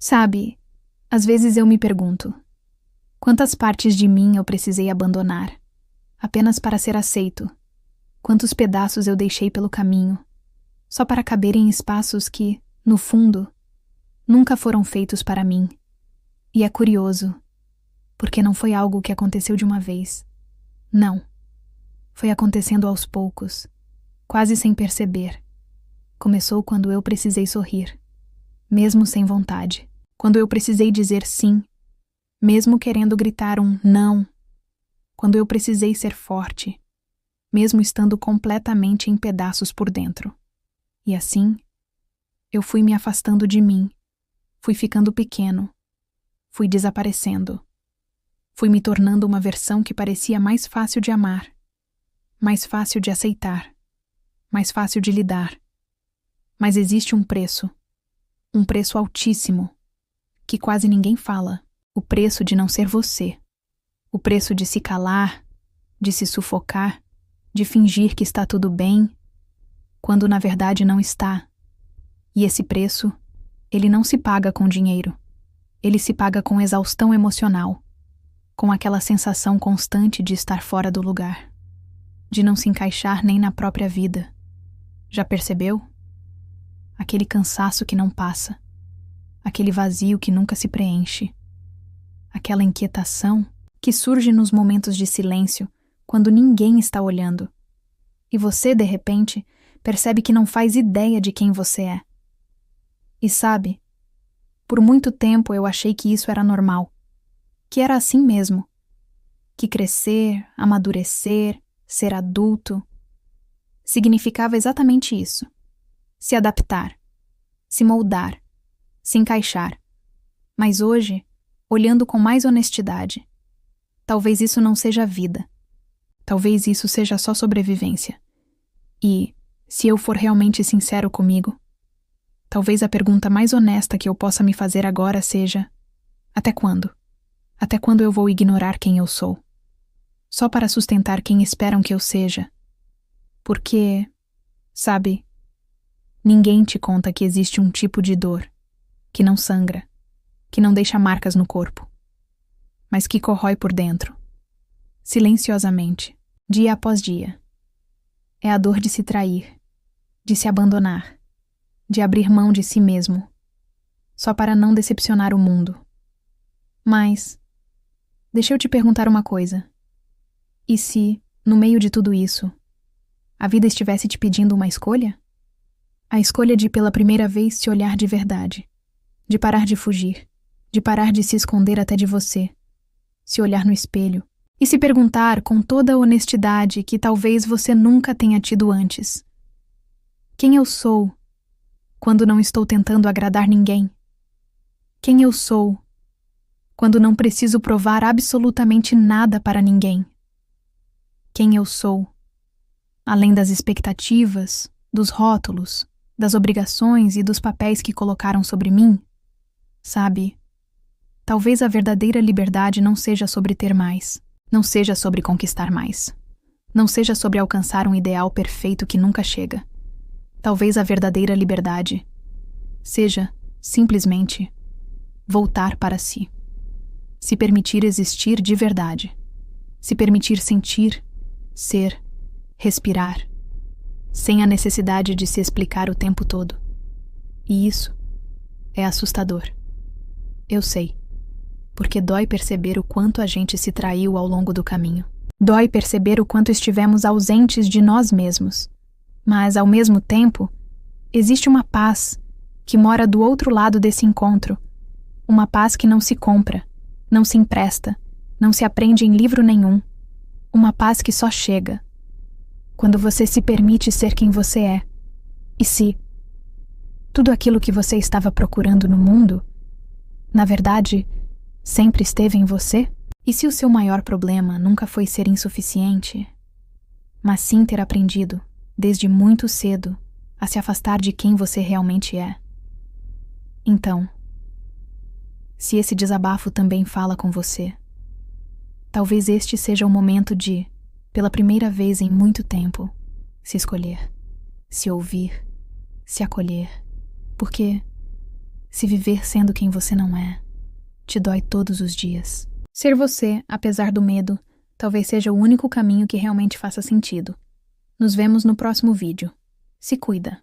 Sabe, às vezes eu me pergunto, quantas partes de mim eu precisei abandonar, apenas para ser aceito? Quantos pedaços eu deixei pelo caminho, só para caber em espaços que, no fundo, nunca foram feitos para mim? E é curioso, porque não foi algo que aconteceu de uma vez. Não. Foi acontecendo aos poucos, quase sem perceber. Começou quando eu precisei sorrir, mesmo sem vontade. Quando eu precisei dizer sim, mesmo querendo gritar um não. Quando eu precisei ser forte, mesmo estando completamente em pedaços por dentro. E assim, eu fui me afastando de mim, fui ficando pequeno, fui desaparecendo. Fui me tornando uma versão que parecia mais fácil de amar, mais fácil de aceitar, mais fácil de lidar. Mas existe um preço altíssimo, que quase ninguém fala, o preço de não ser você, o preço de se calar, de se sufocar, de fingir que está tudo bem, quando na verdade não está. E esse preço, ele não se paga com dinheiro, ele se paga com exaustão emocional, com aquela sensação constante de estar fora do lugar, de não se encaixar nem na própria vida. Já percebeu? Aquele cansaço que não passa, aquele vazio que nunca se preenche, aquela inquietação que surge nos momentos de silêncio, quando ninguém está olhando, e você, de repente, percebe que não faz ideia de quem você é. E sabe, por muito tempo eu achei que isso era normal, que era assim mesmo, que crescer, amadurecer, ser adulto, significava exatamente isso: se adaptar, se moldar, se encaixar. Mas hoje, olhando com mais honestidade, talvez isso não seja vida. Talvez isso seja só sobrevivência. E, se eu for realmente sincero comigo, talvez a pergunta mais honesta que eu possa me fazer agora seja: até quando? Até quando eu vou ignorar quem eu sou? Só para sustentar quem esperam que eu seja? Porque, sabe, ninguém te conta que existe um tipo de dor que não sangra, que não deixa marcas no corpo, mas que corrói por dentro, silenciosamente, dia após dia. É a dor de se trair, de se abandonar, de abrir mão de si mesmo, só para não decepcionar o mundo. Mas, deixa eu te perguntar uma coisa. E se, no meio de tudo isso, a vida estivesse te pedindo uma escolha? A escolha de, pela primeira vez, se olhar de verdade, de parar de fugir, de parar de se esconder até de você, se olhar no espelho e se perguntar com toda a honestidade que talvez você nunca tenha tido antes: quem eu sou quando não estou tentando agradar ninguém? Quem eu sou quando não preciso provar absolutamente nada para ninguém? Quem eu sou, além das expectativas, dos rótulos, das obrigações e dos papéis que colocaram sobre mim? Sabe, talvez a verdadeira liberdade não seja sobre ter mais, não seja sobre conquistar mais, não seja sobre alcançar um ideal perfeito que nunca chega. Talvez a verdadeira liberdade seja, simplesmente, voltar para si. Se permitir existir de verdade. Se permitir sentir, ser, respirar, sem a necessidade de se explicar o tempo todo. E isso é assustador. Eu sei, porque dói perceber o quanto a gente se traiu ao longo do caminho. Dói perceber o quanto estivemos ausentes de nós mesmos. Mas, ao mesmo tempo, existe uma paz que mora do outro lado desse encontro. Uma paz que não se compra, não se empresta, não se aprende em livro nenhum. Uma paz que só chega quando você se permite ser quem você é. E se tudo aquilo que você estava procurando no mundo, na verdade, sempre esteve em você? E se o seu maior problema nunca foi ser insuficiente, mas sim ter aprendido, desde muito cedo, a se afastar de quem você realmente é? Então, se esse desabafo também fala com você, talvez este seja o momento de, pela primeira vez em muito tempo, se escolher, se ouvir, se acolher. Porque, Se viver sendo quem você não é, te dói todos os dias. Ser você, apesar do medo, talvez seja o único caminho que realmente faça sentido. Nos vemos no próximo vídeo. Se cuida.